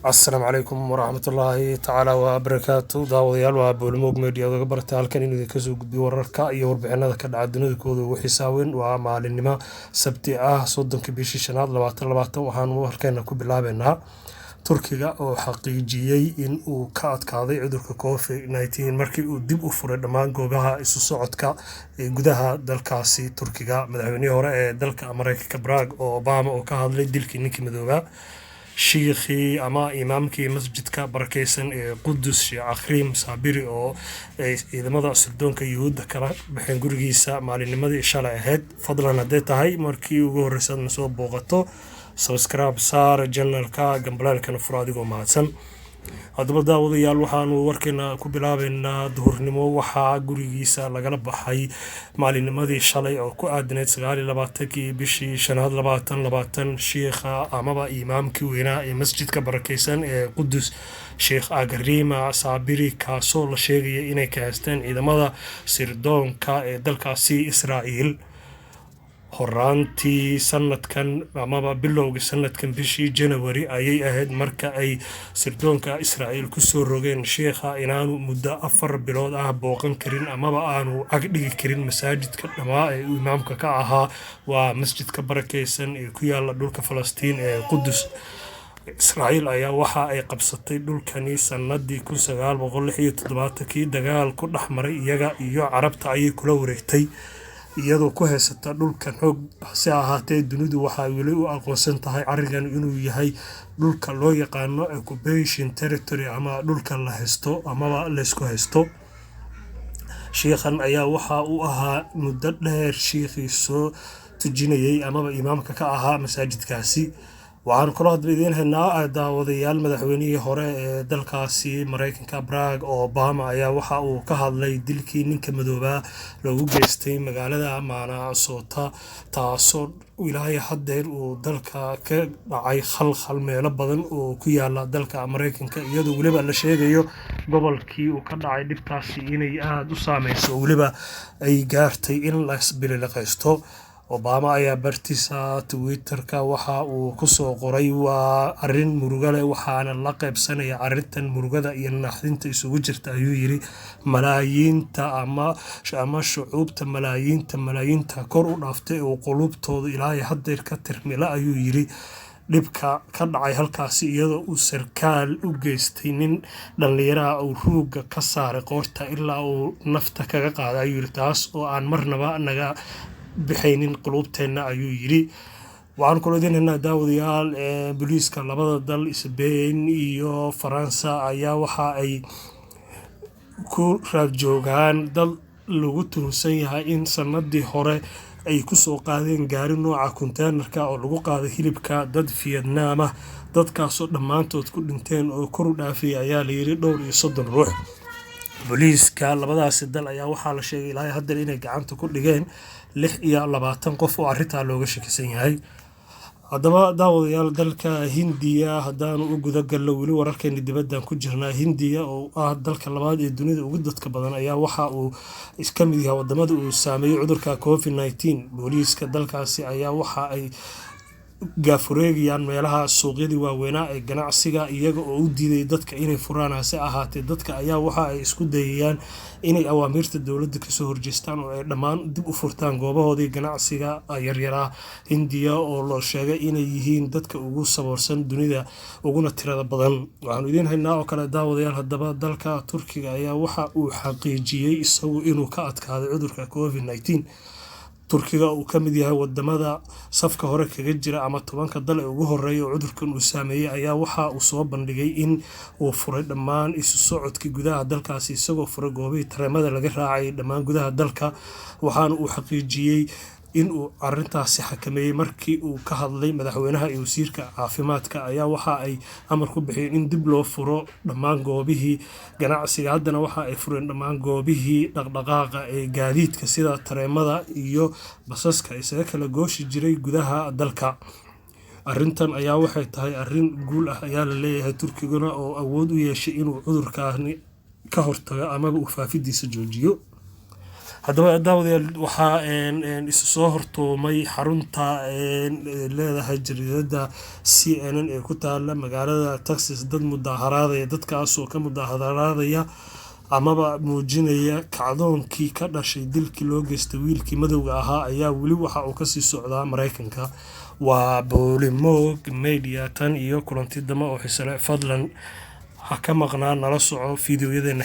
السلام عليكم ورحمة الله تعالى وبركاته داوديال وبولموج ميديا uga bartay halkan inuu idinka soo gudbiyo wararka iyo warbixinada ka dhaca dunidooda ugu xisaabin waa maalinimo sabti ah 30 bishii shanaad 2020 waxaan warkeena ku bilaabeynaa Turkiga oo xaqiijiyay in uu ka adkaaday cudurka COVID-19 markii uu dib u furay dhammaan goobaha isu socodka ee gudaha dalkaasi Turkiga madaxweynihii hore ee dalka Mareykanka Barack Obama oo ka hadlay dilkii ninkii madooba شيخي أما إمامكي مسجد كبركيسن قدس شيخ أخريم صابري أو إذا ماذا سدون كيهود كلا بحين جورجيسا مع النماذج شلع هاد فضلا نديت هاي مركي وجورسان نسوب بوقته سبسكرايب صار جنرال كا جنبلان كانوا فرادي ومعسن haddaba daawadayaal waxaanu warkeena ku bilaabeynaa duhurnimo waxaa gurigiisa lagala baxay maalinimadii shalay oo ku aadneed 29 bishii shanaad 2020 sheekha amaba imaamkii weynaa ee masjidka barakeysan ee Qudus Sheikh Agrima Sabiri kaasoo la sheegay inay ka haysteen ciidamada sirdoonka ee dalkaasi Israa'iil horaantii sanadkan amaba bilowgii sanadkan bishii January ayay ahayd marka ay sirdoonka Israa'iil ku soo rogeen sheekha inaanu muddo 4 bilood ah booqan karin amaba aanu ag dhigi karin masaajidka dhamaa ee imaamka ka ahaa waa masjidka barakeysan ee ku yaala dhulka Falastiin ee Qudus Israa'iil ayaa waxa ay qabsatay dhulkani sanadii 1976 dagaal ku dhaxmaray iyaga iyo Carabta ayay kula wareegtay iyadoo ku haysata dhulkan xoog si ahaatee dunidu waxa ay weli u aqoonsan tahay arigan inuu yahay dhulka loo yaqaano occupation territory ama dhulka la haysto amaba la isku haysto sheekhan ayaa waxa uu ahaa muddo dheer sheekhiisu tujinayay amaba imaamka ka ahaa masaajidkaasi waxaan kula hadlaydeen haynaa daawadayaal madaxweynihii hore ee dalkaasi Mareykanka Barack Obama ayaa waxa uu ka hadlay dilkii ninka madooba lagu geystay magaalada Minnesota taasoo ilaahay hadeer uu dalka ka dhacay khalkhal meelo badan oo ku yaala dalka Mareykanka iyadoo waliba la sheegayo gobolkii uu ka dhacay dhibtaasi inay aad u saameyso waliba ay gaartay in la isbilaqaysto Obama ayaa bartiisa Twitter-ka waxa uu ku soo qoray waa arrin muruga leh waxaana la qaybsanaya arrintan murugada iyo naxdinta isugu jirta ayuu yiri malaayiinta ama shucuubta malaayiinta kor u dhaaftay oo qulubtooda ilaahay hadeer ka tirmila ayuu yiri dhibka ka dhacay halkaasi iyadoo uu sarkaal u geystay nin dhalinyaro oo ruuga ka saaray qoorta ilaa uu nafta kaga qaaday ayuu yiri taas oo aan marnaba naga bixaynin qulubteena ayuu yiri waxaan kula deenaynaa daawadayaal booliiska labada dal Spain iyo Faransa ayaa waxa ay ku raad joogaan dal lagu tuhunsan yahay in sanadii hore ay ku soo qaadeen gaari nooca containerka oo lagu qaaday hilibka dad Vietnam ah dadkaasoo dhammaantood ku dhinteen oo kor u dhaafay ayaa la yiri dhowr iyo 30 ruux booliiska labadaas dal ayaa waxa la sheegay ilaahay hadeer inay gacanta ku dhigeen 26 qof oo arrinta looga shakisan yahay haddaba daawadayaal dalka Hindiya hadaan u guda galno wali wararkeena dibadda ku jirnaa Hindiya oo ah dalka labaad ee dunida ugu dadka badan ayaa waxa uu iska mid yahay wadamada uu saameeyay cudurka COVID-19 booliiska dalkaasi ayaa waxa ay gaafureegayaan meelaha suuqyada waaweynaa ee ganacsiga iyaga oo u diiday dadka inay furaan hase ahaatee dadka ayaa waxa ay isku dayayaan inay awaamirta dawladda ka soo horjeestaan oo ay dhammaan dib u furtaan goobahoodii ganacsiga yaryara Hindiya oo loo sheegay inay yihiin dadka ugu saboorsan dunida uguna tirada badan waxaan idin haynaa oo kale daawadayaal haddaba dalka Turkiga ayaa waxa uu xaqiijiyay isagu inuu ka adkaaday cudurka COVID-19 Turkiga uu ka mid yahay wadamada safka hore kaga jira ama 10 dal ee ugu horeeya cudurkan uu saameeyay ayaa waxa uu soo bandhigay in uu furay dhammaan isu socodkii gudaha dalkaasi isagoo furay goobihii tareemada laga raacay dhammaan gudaha dalka waxaana uu xaqiijiyay in uu arrintaasi xakameeyay markii uu ka hadlay madaxweynaha iyo wasiirka caafimaadka ayaa waxa ay amar ku bixiyeen in dib loo furo dhammaan goobihii ganacsiga haddana waxa ay fureen dhammaan goobihii dhaqdhaqaaqa ee gaadiidka sida tareemada iyo basaska isaga kala gooshi jiray gudaha dalka arrintan ayaa waxay tahay arrin guul ah ayaa la leeyahay Turkiguna oo awood u yeeshay inuu cudurkaani ka hortago ama uu faafidiisa joojiyo haddaba daawadayaal waxaa isu soo hortoomay xarunta leedahay jariidada CNN ee ku taala magaalada Texas dad mudaharaadaya dadkaasoo ka mudaharaadaya amaba muujinaya kacdoonkii ka dhashay dilkii loo geystay wiilkii madowga ahaa ayaa weli waxa uu kasii socdaa Mareykanka. waa Boolimoog Media tan iyo kulanti dama oo xiiso leh fadlan ha ka maqnaan nala soco fiidiyoyadeena.